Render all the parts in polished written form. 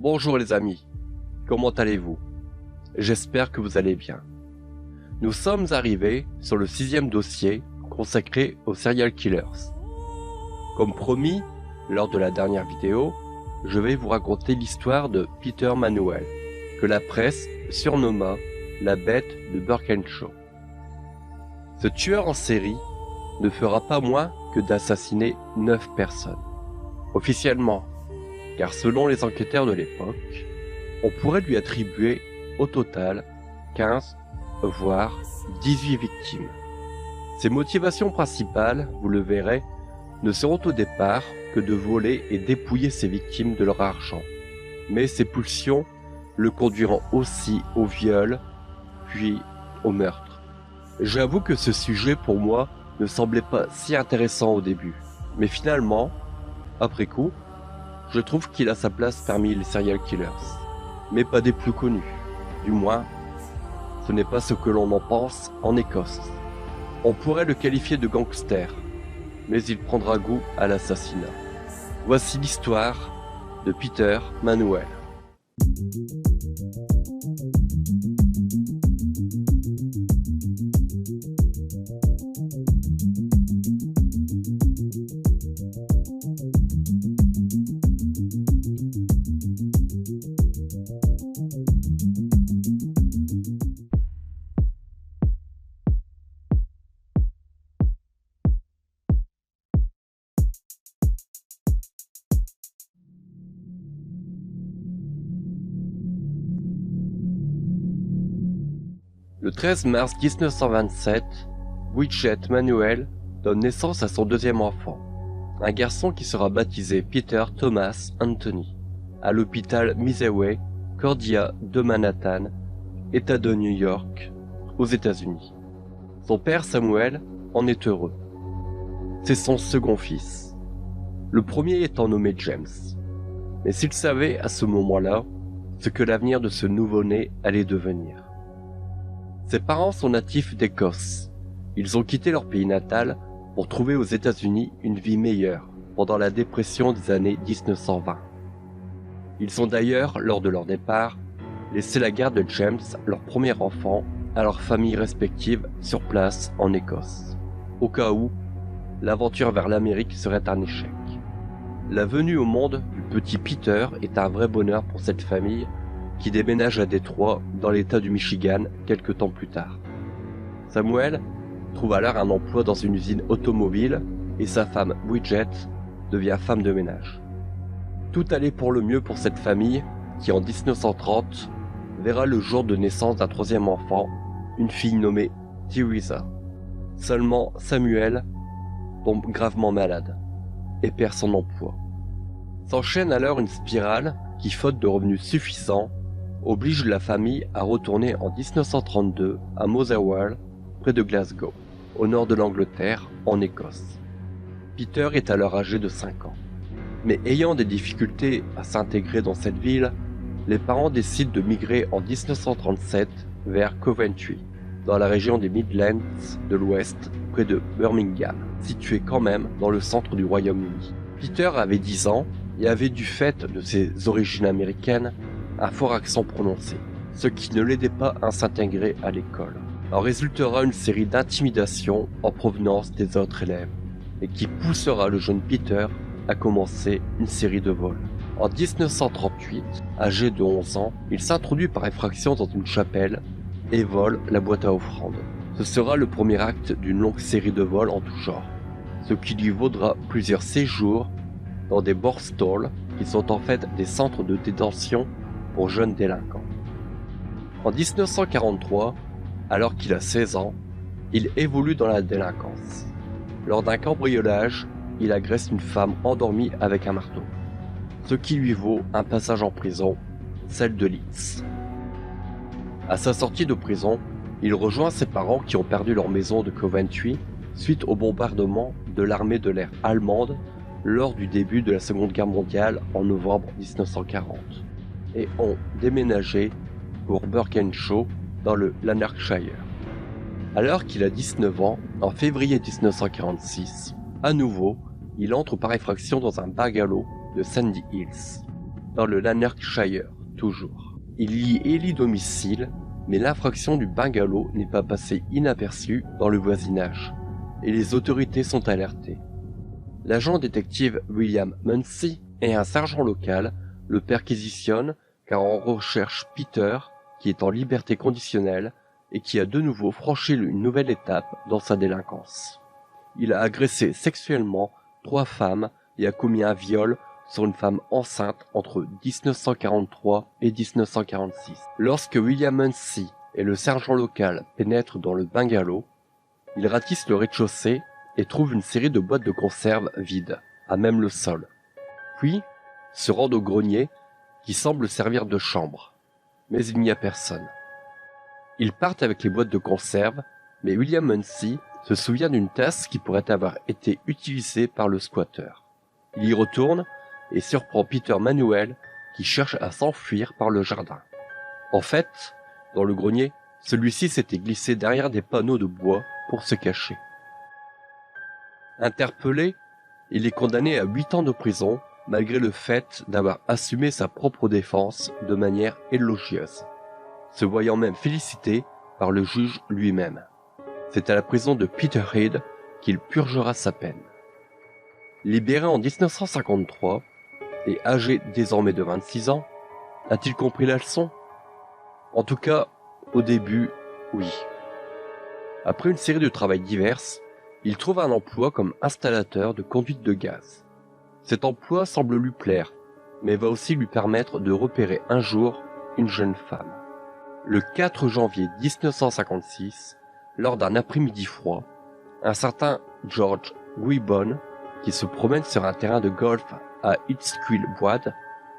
Bonjour les amis, comment allez-vous? J'espère que vous allez bien. Nous sommes arrivés sur le 6e dossier consacré aux serial killers. Comme promis, lors de la dernière vidéo, je vais vous raconter l'histoire de Peter Manuel, que la presse surnomma la bête de Birkenshaw. Ce tueur en série ne fera pas moins que d'assassiner 9 personnes. Officiellement, car selon les enquêteurs de l'époque, on pourrait lui attribuer au total 15, voire 18 victimes. Ses motivations principales, vous le verrez, ne seront au départ que de voler et dépouiller ses victimes de leur argent. Mais ses pulsions le conduiront aussi au viol, puis au meurtre. J'avoue que ce sujet pour moi ne semblait pas si intéressant au début, mais finalement, après coup, je trouve qu'il a sa place parmi les serial killers, mais pas des plus connus. Du moins, ce n'est pas ce que l'on en pense en Écosse. On pourrait le qualifier de gangster, mais il prendra goût à l'assassinat. Voici l'histoire de Peter Manuel. Le 13 mars 1927, Bridget Manuel donne naissance à son deuxième enfant, un garçon qui sera baptisé Peter Thomas Anthony, à l'hôpital Midway Cordia de Manhattan, État de New York, aux États-Unis. Son père Samuel en est heureux. C'est son second fils, le premier étant nommé James. Mais s'il savait à ce moment-là ce que l'avenir de ce nouveau-né allait devenir. Ses parents sont natifs d'Écosse. Ils ont quitté leur pays natal pour trouver aux États-Unis une vie meilleure pendant la dépression des années 1920. Ils ont d'ailleurs, lors de leur départ, laissé la garde de James, leur premier enfant, à leurs familles respectives sur place en Écosse, au cas où l'aventure vers l'Amérique serait un échec. La venue au monde du petit Peter est un vrai bonheur pour cette famille qui déménage à Détroit, dans l'état du Michigan, quelque temps plus tard. Samuel trouve alors un emploi dans une usine automobile et sa femme Bridget devient femme de ménage. Tout allait pour le mieux pour cette famille qui, en 1930, verra le jour de naissance d'un troisième enfant, une fille nommée Teresa. Seulement Samuel tombe gravement malade et perd son emploi. S'enchaîne alors une spirale qui, faute de revenus suffisants, oblige la famille à retourner en 1932 à Motherwell, près de Glasgow, au nord de l'Angleterre, en Écosse. Peter est alors âgé de 5 ans. Mais ayant des difficultés à s'intégrer dans cette ville, les parents décident de migrer en 1937 vers Coventry, dans la région des Midlands de l'Ouest, près de Birmingham, située quand même dans le centre du Royaume-Uni. Peter avait 10 ans et avait, du fait de ses origines américaines, un fort accent prononcé, ce qui ne l'aidait pas à s'intégrer à l'école. En résultera une série d'intimidations en provenance des autres élèves, et qui poussera le jeune Peter à commencer une série de vols. En 1938, âgé de 11 ans, il s'introduit par effraction dans une chapelle et vole la boîte à offrandes. Ce sera le premier acte d'une longue série de vols en tout genre, ce qui lui vaudra plusieurs séjours dans des borstalls qui sont en fait des centres de détention pour jeunes délinquants. En 1943, alors qu'il a 16 ans, il évolue dans la délinquance. Lors d'un cambriolage, il agresse une femme endormie avec un marteau, ce qui lui vaut un passage en prison, celle de Leeds. À sa sortie de prison, il rejoint ses parents qui ont perdu leur maison de Coventry suite au bombardement de l'armée de l'air allemande lors du début de la Seconde Guerre mondiale en novembre 1940. Et ont déménagé pour Birkenshaw dans le Lanarkshire. Alors qu'il a 19 ans, en février 1946, à nouveau, il entre par effraction dans un bungalow de Sandy Hills. dans le Lanarkshire, toujours. Il y élit domicile, mais l'infraction du bungalow n'est pas passée inaperçue dans le voisinage, et les autorités sont alertées. L'agent détective William Munsey et un sergent local le perquisitionnent car on recherche Peter, qui est en liberté conditionnelle et qui a de nouveau franchi une nouvelle étape dans sa délinquance. Il a agressé sexuellement 3 femmes et a commis un viol sur une femme enceinte entre 1943 et 1946. Lorsque William Munsey et le sergent local pénètrent dans le bungalow, ils ratissent le rez-de-chaussée et trouvent une série de boîtes de conserve vides, à même le sol. Puis, se rendent au grenier, qui semble servir de chambre. Mais il n'y a personne. Ils partent avec les boîtes de conserve, mais William Munsey se souvient d'une tasse qui pourrait avoir été utilisée par le squatter. Il y retourne et surprend Peter Manuel qui cherche à s'enfuir par le jardin. En fait, dans le grenier, celui-ci s'était glissé derrière des panneaux de bois pour se cacher. Interpellé, il est condamné à 8 ans de prison malgré le fait d'avoir assumé sa propre défense de manière élogieuse, se voyant même félicité par le juge lui-même. C'est à la prison de Peterhead qu'il purgera sa peine. Libéré en 1953 et âgé désormais de 26 ans, a-t-il compris la leçon? En tout cas, au début, oui. Après une série de travails divers, il trouve un emploi comme installateur de conduite de gaz. Cet emploi semble lui plaire, mais va aussi lui permettre de repérer un jour une jeune femme. Le 4 janvier 1956, lors d'un après-midi froid, un certain George Gibbon, qui se promène sur un terrain de golf à Eatsquill Bois,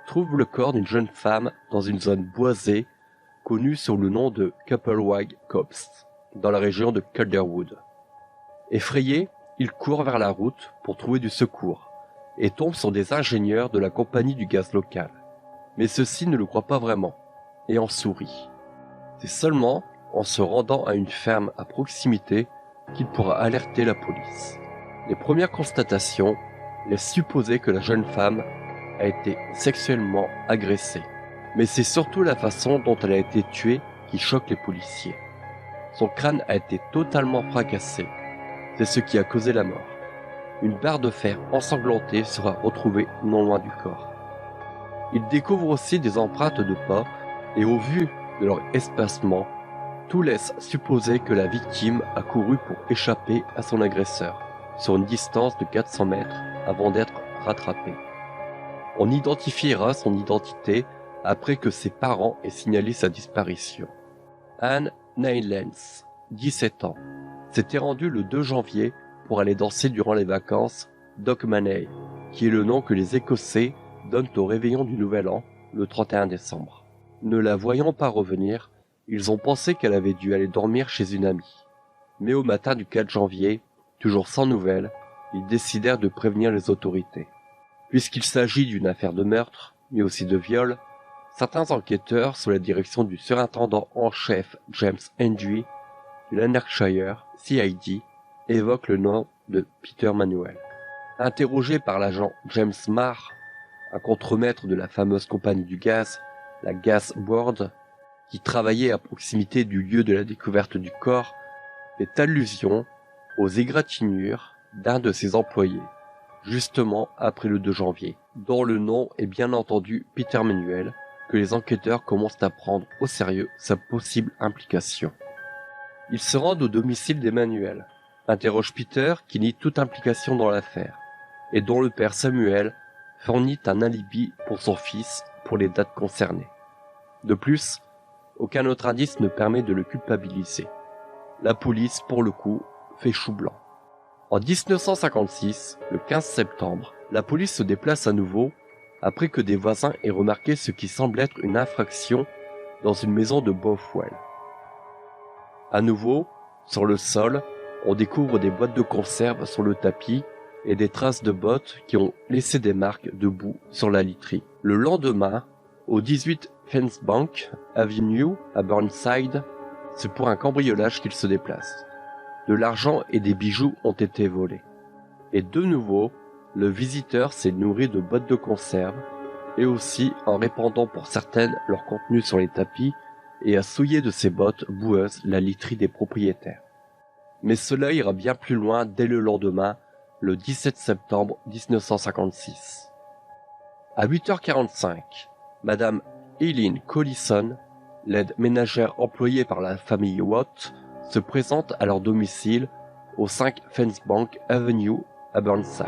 trouve le corps d'une jeune femme dans une zone boisée connue sous le nom de Couplewag Copse, dans la région de Calderwood. Effrayé, il court vers la route pour trouver du secours et tombe sur des ingénieurs de la compagnie du gaz local. Mais ceux-ci ne le croient pas vraiment et en sourient. C'est seulement en se rendant à une ferme à proximité qu'il pourra alerter la police. Les premières constatations laissent supposer que la jeune femme a été sexuellement agressée. Mais c'est surtout la façon dont elle a été tuée qui choque les policiers. Son crâne a été totalement fracassé. C'est ce qui a causé la mort. Une barre de fer ensanglantée sera retrouvée non loin du corps. Il découvre aussi des empreintes de pas et au vu de leur espacement, tout laisse supposer que la victime a couru pour échapper à son agresseur, sur une distance de 400 mètres avant d'être rattrapée. On identifiera son identité après que ses parents aient signalé sa disparition. Anne Neylands, 17 ans, s'était rendue le 2 janvier pour aller danser durant les vacances d'Hogmanay, qui est le nom que les Écossais donnent au réveillon du Nouvel An, le 31 décembre. Ne la voyant pas revenir, ils ont pensé qu'elle avait dû aller dormir chez une amie. Mais au matin du 4 janvier, toujours sans nouvelles, ils décidèrent de prévenir les autorités. Puisqu'il s'agit d'une affaire de meurtre, mais aussi de viol, certains enquêteurs, sous la direction du surintendant en chef James Hendry du Lanarkshire CID, évoquent le nom de Peter Manuel. Interrogé par l'agent James Marr, un contremaître de la fameuse compagnie du gaz, la Gas Board, qui travaillait à proximité du lieu de la découverte du corps, fait allusion aux égratignures d'un de ses employés, justement après le 2 janvier, dont le nom est bien entendu Peter Manuel, que les enquêteurs commencent à prendre au sérieux sa possible implication. Ils se rendent au domicile d'Emmanuel, interrogent Peter qui nie toute implication dans l'affaire, et dont le père Samuel fournit un alibi pour son fils pour les dates concernées. De plus, aucun autre indice ne permet de le culpabiliser. La police, pour le coup, fait chou blanc. En 1956, le 15 septembre, la police se déplace à nouveau après que des voisins aient remarqué ce qui semble être une infraction dans une maison de Bothwell. À nouveau, sur le sol, on découvre des boîtes de conserve sur le tapis et des traces de bottes qui ont laissé des marques de boue sur la literie. Le lendemain, au 18 Fencebank Avenue à Burnside, c'est pour un cambriolage qu'il se déplace. De l'argent et des bijoux ont été volés. Et de nouveau, le visiteur s'est nourri de boîtes de conserve et aussi en répandant pour certaines leur contenu sur les tapis et à souiller de ses bottes boueuses la literie des propriétaires. Mais cela ira bien plus loin dès le lendemain, le 17 septembre 1956. À 8h45, Madame Eileen Collison, l'aide ménagère employée par la famille Watt, se présente à leur domicile au 5 Fencebank Avenue à Burnside.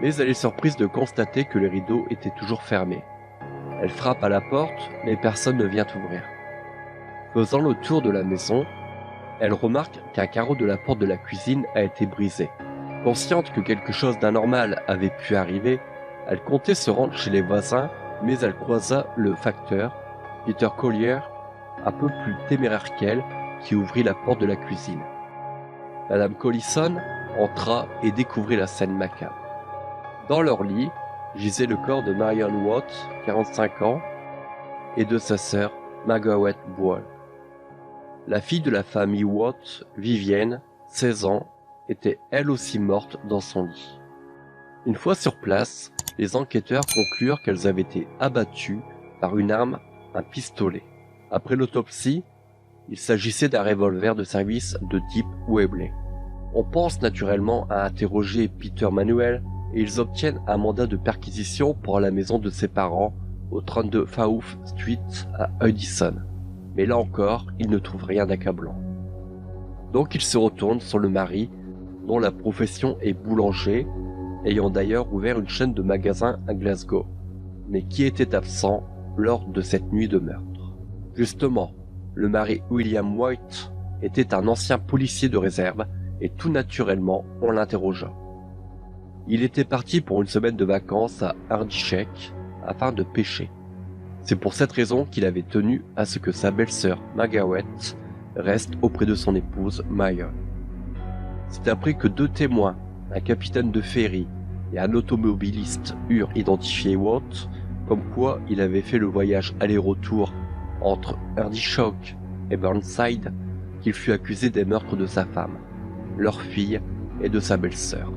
Mais elle est surprise de constater que les rideaux étaient toujours fermés. Elle frappe à la porte, mais personne ne vient ouvrir. Faisant le tour de la maison, elle remarque qu'un carreau de la porte de la cuisine a été brisé. Consciente que quelque chose d'anormal avait pu arriver, elle comptait se rendre chez les voisins, mais elle croisa le facteur, Peter Collier, un peu plus téméraire qu'elle, qui ouvrit la porte de la cuisine. Madame Collison entra et découvrit la scène macabre. Dans leur lit, gisait le corps de Marion Watt, 45 ans, et de sa sœur, Margaret Boyle. La fille de la famille Watt, Vivienne, 16 ans, était elle aussi morte dans son lit. Une fois sur place, les enquêteurs conclurent qu'elles avaient été abattues par une arme, un pistolet. Après l'autopsie, il s'agissait d'un revolver de service de type Webley. On pense naturellement à interroger Peter Manuel et ils obtiennent un mandat de perquisition pour la maison de ses parents au 32 Fawkes Street à Hudson. Mais là encore, ils ne trouvent rien d'accablant. Donc ils se retournent sur le mari, dont la profession est boulanger, ayant d'ailleurs ouvert une chaîne de magasins à Glasgow, mais qui était absent lors de cette nuit de meurtre. Justement, le mari William White était un ancien policier de réserve et tout naturellement, on l'interrogea. Il était parti pour une semaine de vacances à Ardishek afin de pêcher. C'est pour cette raison qu'il avait tenu à ce que sa belle-sœur Margaret reste auprès de son épouse Marion. C'est après que 2 témoins, un capitaine de ferry et un automobiliste eurent identifié Watt, comme quoi il avait fait le voyage aller-retour entre Ardishok et Burnside, qu'il fut accusé des meurtres de sa femme, leur fille et de sa belle-sœur.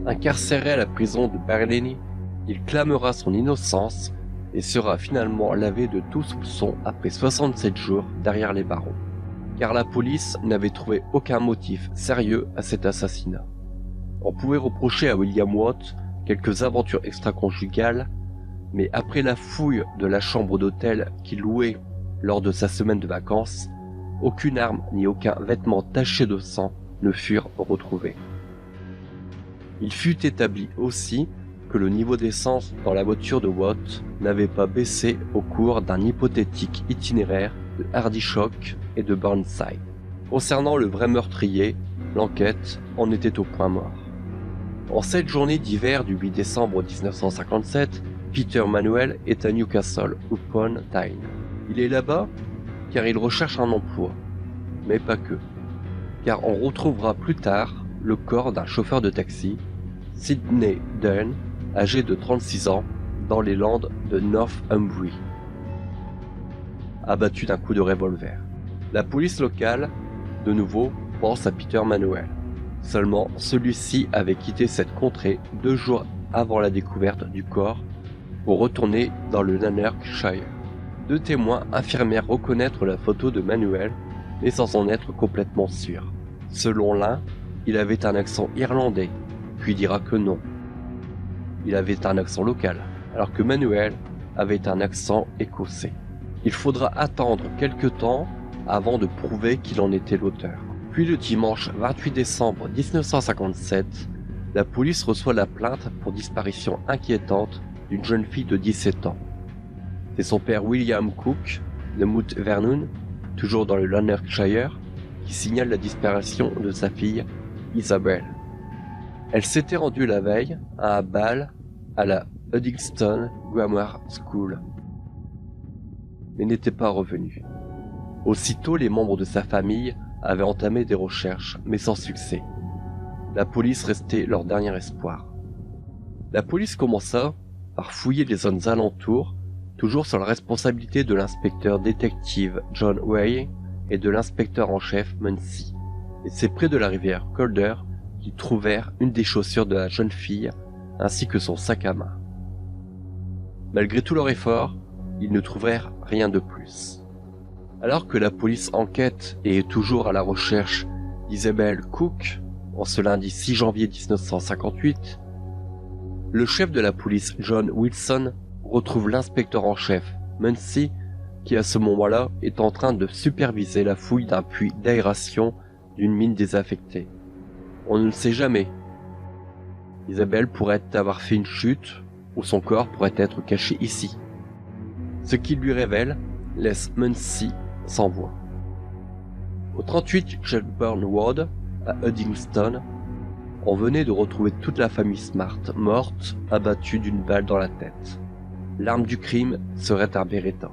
Incarcéré à la prison de Barley, il clamera son innocence et sera finalement lavé de tout soupçon après 67 jours derrière les barreaux, car la police n'avait trouvé aucun motif sérieux à cet assassinat. On pouvait reprocher à William Watt quelques aventures extra-conjugales, mais après la fouille de la chambre d'hôtel qu'il louait lors de sa semaine de vacances, aucune arme ni aucun vêtement taché de sang ne furent retrouvés. Il fut établi aussi que le niveau d'essence dans la voiture de Watt n'avait pas baissé au cours d'un hypothétique itinéraire de Ardishok et de Burnside. Concernant le vrai meurtrier, l'enquête en était au point mort. En cette journée d'hiver du 8 décembre 1957, Peter Manuel est à Newcastle upon Tyne. Il est là-bas car il recherche un emploi, mais pas que, car on retrouvera plus tard le corps d'un chauffeur de taxi, Sidney Dunn, âgé de 36 ans, dans les Landes de Northumbrie, abattu d'un coup de revolver. La police locale, de nouveau, pense à Peter Manuel. Seulement, celui-ci avait quitté cette contrée 2 jours avant la découverte du corps pour retourner dans le Lanarkshire. 2 témoins affirmèrent reconnaître la photo de Manuel, mais sans en être complètement sûrs. Selon l'un, il avait un accent irlandais, puis dira que non. Il avait un accent local, alors que Manuel avait un accent écossais. Il faudra attendre quelque temps avant de prouver qu'il en était l'auteur. Puis le dimanche 28 décembre 1957, la police reçoit la plainte pour disparition inquiétante d'une jeune fille de 17 ans. C'est son père William Cook, de Mount Vernon, toujours dans le Lanarkshire, qui signale la disparition de sa fille, Isabelle. Elle s'était rendue la veille à un bal à la Uddingston Grammar School, mais n'était pas revenue. Aussitôt, les membres de sa famille avaient entamé des recherches, mais sans succès. La police restait leur dernier espoir. La police commença par fouiller les zones alentours, toujours sur la responsabilité de l'inspecteur détective John Way et de l'inspecteur en chef Muncie. Et c'est près de la rivière Calder qu'ils trouvèrent une des chaussures de la jeune fille, ainsi que son sac à main. Malgré tout leur effort, ils ne trouvèrent rien de plus. Alors que la police enquête et est toujours à la recherche d'Isabelle Cook, en ce lundi 6 janvier 1958, le chef de la police John Wilson retrouve l'inspecteur en chef Muncy qui à ce moment-là est en train de superviser la fouille d'un puits d'aération d'une mine désaffectée. On ne le sait jamais. Isabelle pourrait avoir fait une chute ou son corps pourrait être caché ici. Ce qu'il lui révèle laisse Muncy sans voix. Au 38 Shelburne Road, à Uddingston, on venait de retrouver toute la famille Smart morte, abattue d'une balle dans la tête. L'arme du crime serait un Beretta.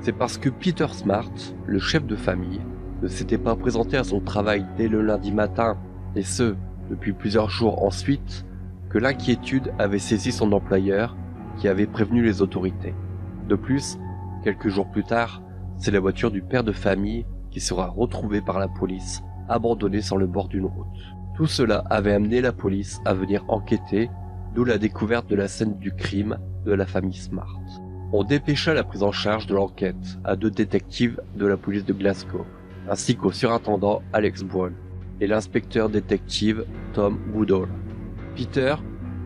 C'est parce que Peter Smart, le chef de famille, ne s'était pas présenté à son travail dès le lundi matin, et ce, depuis plusieurs jours ensuite, que l'inquiétude avait saisi son employeur, qui avait prévenu les autorités. De plus, quelques jours plus tard, c'est la voiture du père de famille qui sera retrouvée par la police, abandonnée sur le bord d'une route. Tout cela avait amené la police à venir enquêter, d'où la découverte de la scène du crime de la famille Smart. On dépêcha la prise en charge de l'enquête à 2 détectives de la police de Glasgow, ainsi qu'au surintendant Alex Brown et l'inspecteur détective Tom Goodall. Peter,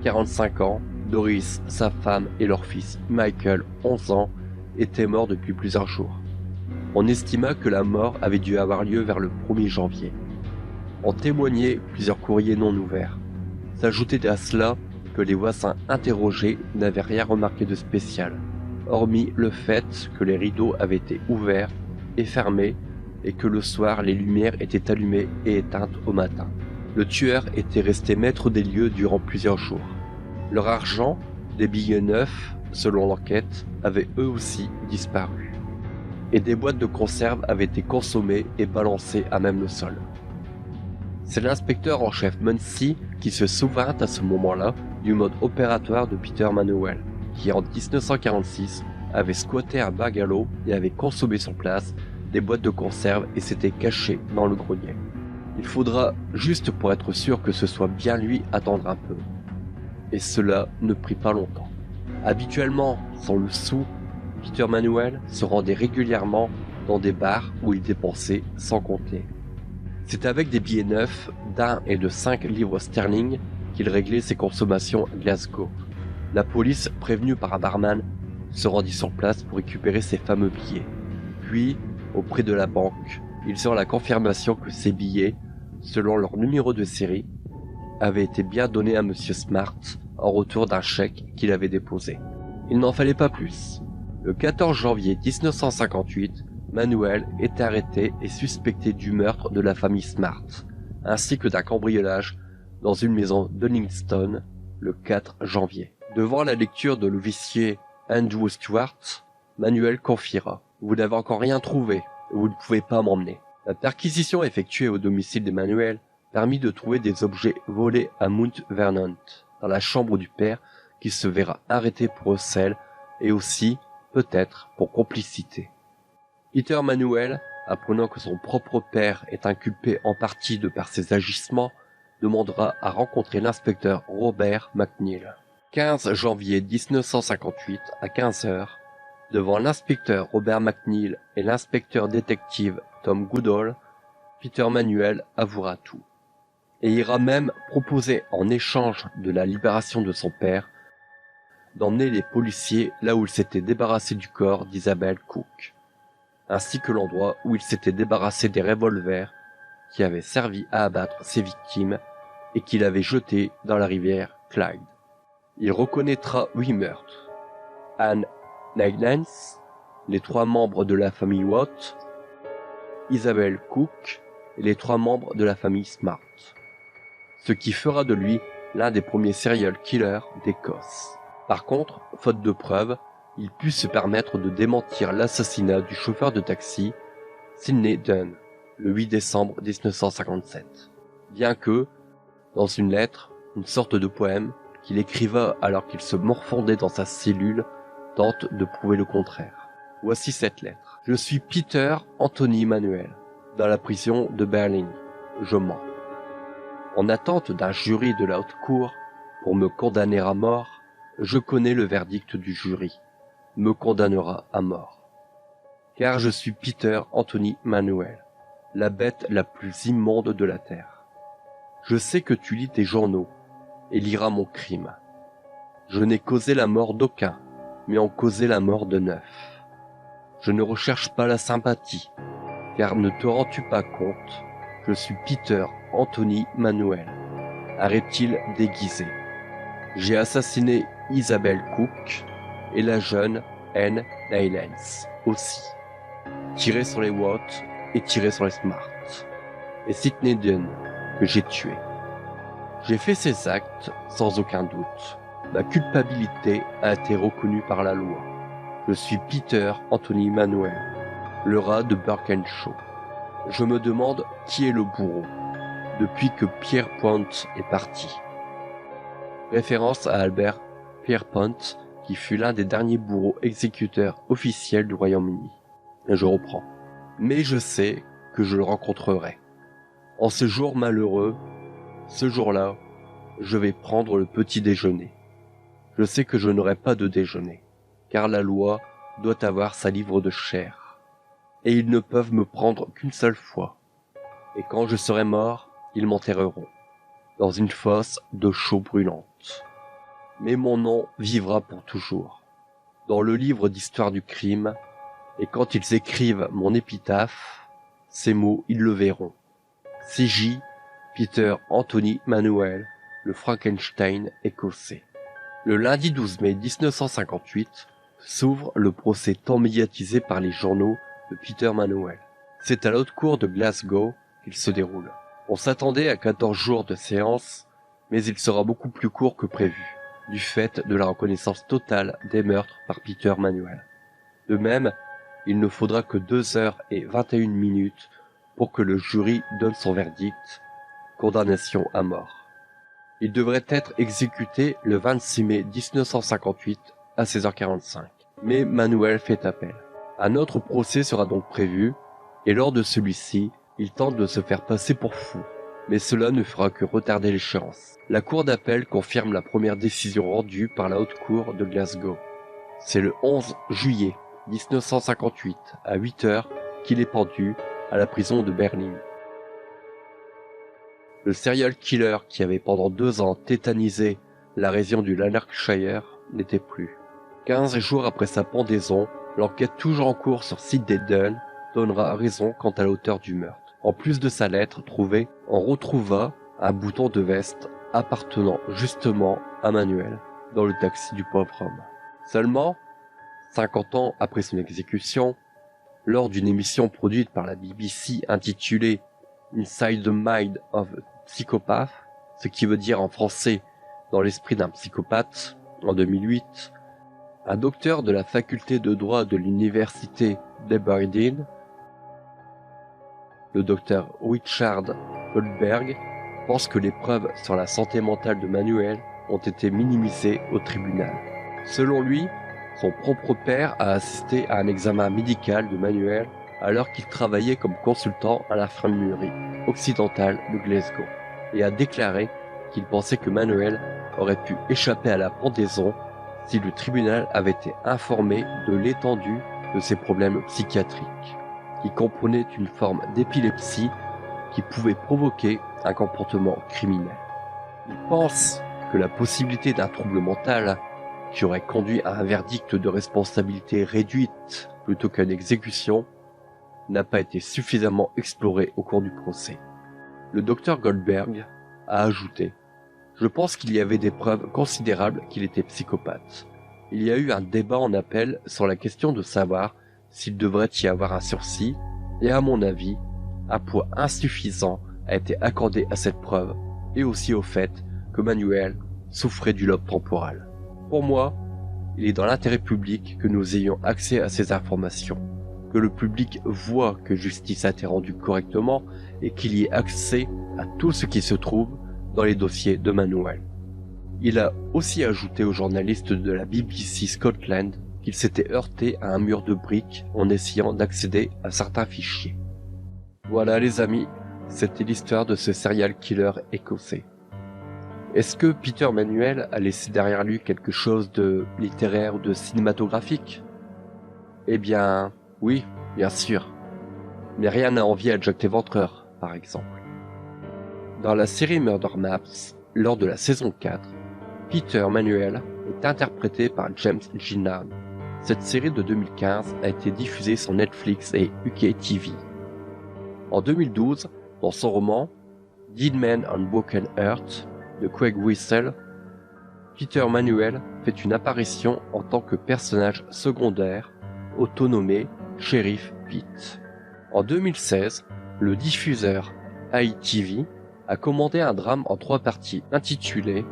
45 ans, Doris, sa femme et leur fils Michael, 11 ans, étaient morts depuis plusieurs jours. On estima que la mort avait dû avoir lieu vers le 1er janvier. En témoignaient plusieurs courriers non ouverts. S'ajoutait à cela que les voisins interrogés n'avaient rien remarqué de spécial, hormis le fait que les rideaux avaient été ouverts et fermés et que le soir les lumières étaient allumées et éteintes au matin. Le tueur était resté maître des lieux durant plusieurs jours. Leur argent, des billets neufs, selon l'enquête, avaient eux aussi disparu. Et des boîtes de conserve avaient été consommées et balancées à même le sol. C'est l'inspecteur en chef Muncy qui se souvint à ce moment-là du mode opératoire de Peter Manuel, qui en 1946 avait squatté un bungalow et avait consommé sur place des boîtes de conserve et s'était caché dans le grenier. Il faudra, juste pour être sûr que ce soit bien lui, attendre un peu. Et cela ne prit pas longtemps. Habituellement, sans le sou, Peter Manuel se rendait régulièrement dans des bars où il dépensait sans compter. C'est avec des billets neufs d'1 et de 5 livres sterling qu'il réglait ses consommations à Glasgow. La police, prévenue par un barman, se rendit sur place pour récupérer ces fameux billets. Puis, auprès de la banque, ils eurent la confirmation que ces billets, selon leur numéro de série, avaient été bien donnés à Monsieur Smart en retour d'un chèque qu'il avait déposé. Il n'en fallait pas plus. Le 14 janvier 1958, Manuel était arrêté et suspecté du meurtre de la famille Smart, ainsi que d'un cambriolage dans une maison d'Uddingston le 4 janvier. Devant la lecture de l'officier Andrew Stewart, Manuel confiera « Vous n'avez encore rien trouvé, vous ne pouvez pas m'emmener ». La perquisition effectuée au domicile d'Emmanuel permit de trouver des objets volés à Mount Vernon, dans la chambre du père qui se verra arrêté pour recel et aussi, peut-être, pour complicité. Peter Manuel, apprenant que son propre père est inculpé en partie de par ses agissements, demandera à rencontrer l'inspecteur Robert McNeil. 15 janvier 1958 à 15 h, devant l'inspecteur Robert McNeil et l'inspecteur détective Tom Goodall, Peter Manuel avouera tout. Et ira même proposer en échange de la libération de son père d'emmener les policiers là où il s'était débarrassé du corps d'Isabelle Cook, ainsi que l'endroit où il s'était débarrassé des revolvers qui avaient servi à abattre ses victimes et qu'il avait jetés dans la rivière Clyde. Il reconnaîtra 8 meurtres. Anne Nylens, les 3 membres de la famille Watt, Isabelle Cook et les 3 membres de la famille Smart, ce qui fera de lui l'un des premiers serial killers d'Écosse. Par contre, faute de preuves, il put se permettre de démentir l'assassinat du chauffeur de taxi Sidney Dunn le 8 décembre 1957, bien que, dans une lettre, une sorte de poème qu'il écriva alors qu'il se morfondait dans sa cellule, tente de prouver le contraire. Voici cette lettre. Je suis Peter Anthony Manuel, dans la prison de Berlin. Je mens. En attente d'un jury de la haute cour pour me condamner à mort, je connais le verdict du jury. me condamnera à mort. Car je suis Peter Anthony Manuel, la bête la plus immonde de la terre. Je sais que tu lis tes journaux et liras mon crime. Je n'ai causé la mort d'aucun, mais en causé la mort de 9. Je ne recherche pas la sympathie, car ne te rends-tu pas compte, je suis Peter Anthony Manuel, un reptile déguisé. J'ai assassiné Isabelle Cook et la jeune Anne Nylens aussi. Tiré sur les Watt et tiré sur les Smart. Et Sidney Dunn, que j'ai tué. J'ai fait ces actes sans aucun doute. Ma culpabilité a été reconnue par la loi. Je suis Peter Anthony Manuel, le rat de Birkenshaw. Je me demande qui est le bourreau, depuis que Pierpont est parti. Référence à Albert Pierpont, qui fut l'un des derniers bourreaux exécuteurs officiels du Royaume-Uni. Et je reprends. Mais je sais que je le rencontrerai. En ce jour malheureux, ce jour-là, je vais prendre le petit déjeuner. Je sais que je n'aurai pas de déjeuner, car la loi doit avoir sa livre de chair. Et ils ne peuvent me prendre qu'une seule fois. Et quand je serai mort, ils m'enterreront, dans une fosse de chaux brûlante. Mais mon nom vivra pour toujours, dans le livre d'histoire du crime, et quand ils écrivent mon épitaphe, ces mots ils le verront. C.J. Peter Anthony Manuel, le Frankenstein écossais. Le lundi 12 mai 1958 s'ouvre le procès tant médiatisé par les journaux de Peter Manuel. C'est à la haute cour de Glasgow qu'il se déroule. On s'attendait à 14 jours de séance, mais il sera beaucoup plus court que prévu, du fait de la reconnaissance totale des meurtres par Peter Manuel. De même, il ne faudra que 2h21 pour que le jury donne son verdict, condamnation à mort. Il devrait être exécuté le 26 mai 1958 à 16h45. Mais Manuel fait appel. Un autre procès sera donc prévu, et lors de celui-ci, il tente de se faire passer pour fou. Mais cela ne fera que retarder l'échéance. La cour d'appel confirme la première décision rendue par la haute cour de Glasgow. C'est le 11 juillet 1958 à 8h qu'il est pendu à la prison de Berlin. Le serial killer qui avait pendant 2 ans tétanisé la région du Lanarkshire n'était plus. 15 jours après sa pendaison, l'enquête toujours en cours sur Sidney Dunn donnera raison quant à l'auteur du meurtre. En plus de sa lettre trouvée, on retrouva un bouton de veste appartenant justement à Manuel dans le taxi du pauvre homme. Seulement, 50 ans après son exécution, lors d'une émission produite par la BBC intitulée Inside the Mind of a Psychopath, ce qui veut dire en français dans l'esprit d'un psychopathe, en 2008, un docteur de la faculté de droit de l'université d'Aberdeen, le docteur Richard Goldberg, pense que les preuves sur la santé mentale de Manuel ont été minimisées au tribunal. Selon lui, son propre père a assisté à un examen médical de Manuel alors qu'il travaillait comme consultant à l'infirmerie occidentale de Glasgow et a déclaré qu'il pensait que Manuel aurait pu échapper à la pendaison si le tribunal avait été informé de l'étendue de ses problèmes psychiatriques, qui comprenaient une forme d'épilepsie qui pouvait provoquer un comportement criminel. Il pense que la possibilité d'un trouble mental qui aurait conduit à un verdict de responsabilité réduite plutôt qu'à une exécution n'a pas été suffisamment explorée au cours du procès. Le docteur Goldberg a ajouté « Je pense qu'il y avait des preuves considérables qu'il était psychopathe. Il y a eu un débat en appel sur la question de savoir s'il devrait y avoir un sursis, et à mon avis, un poids insuffisant a été accordé à cette preuve et aussi au fait que Manuel souffrait du lobe temporal. Pour moi, il est dans l'intérêt public que nous ayons accès à ces informations, que le public voit que justice a été rendue correctement et qu'il y ait accès à tout ce qui se trouve dans les dossiers de Manuel. » Il a aussi ajouté aux journalistes de la BBC Scotland qu'il s'était heurté à un mur de briques en essayant d'accéder à certains fichiers. Voilà les amis, c'était l'histoire de ce serial killer écossais. Est-ce que Peter Manuel a laissé derrière lui quelque chose de littéraire ou de cinématographique? Eh bien, oui, bien sûr. Mais rien n'a envie à Jack l'Éventreur, par exemple. Dans la série Murder Maps, lors de la saison 4, Peter Manuel est interprété par James Geenan. Cette série de 2015 a été diffusée sur Netflix et UK TV. En 2012, dans son roman Dead Man on Broken Earth de Craig Whistle, Peter Manuel fait une apparition en tant que personnage secondaire, autonommé Sheriff Pete. En 2016, le diffuseur ITV a commandé un drame en 3 parties intitulé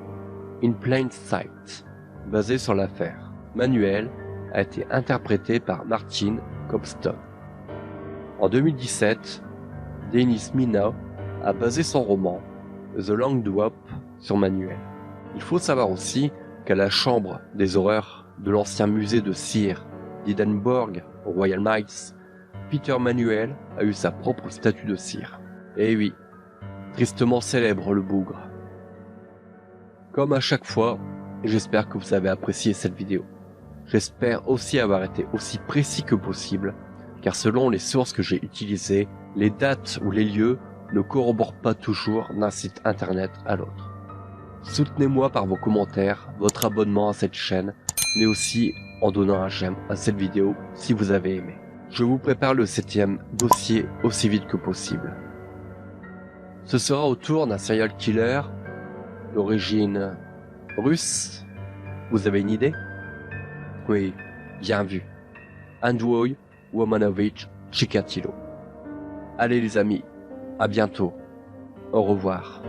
In Plain Sight, basé sur l'affaire. Manuel a été interprété par Martin Cobston. En 2017, Dennis Minow a basé son roman The Long Drop sur Manuel. Il faut savoir aussi qu'à la chambre des horreurs de l'ancien musée de cire d'Edinburgh au Royal Mile, Peter Manuel a eu sa propre statue de cire. Eh oui, tristement célèbre le bougre. Comme à chaque fois, j'espère que vous avez apprécié cette vidéo. J'espère aussi avoir été aussi précis que possible, car selon les sources que j'ai utilisées, les dates ou les lieux ne corroborent pas toujours d'un site internet à l'autre. Soutenez-moi par vos commentaires, votre abonnement à cette chaîne, mais aussi en donnant un j'aime à cette vidéo si vous avez aimé. Je vous prépare le 7e dossier aussi vite que possible. Ce sera au tour d'un serial killer d'origine russe. Vous avez une idée? Oui, bien vu. Andrei Romanovich Chikatilo. Allez les amis, à bientôt. Au revoir.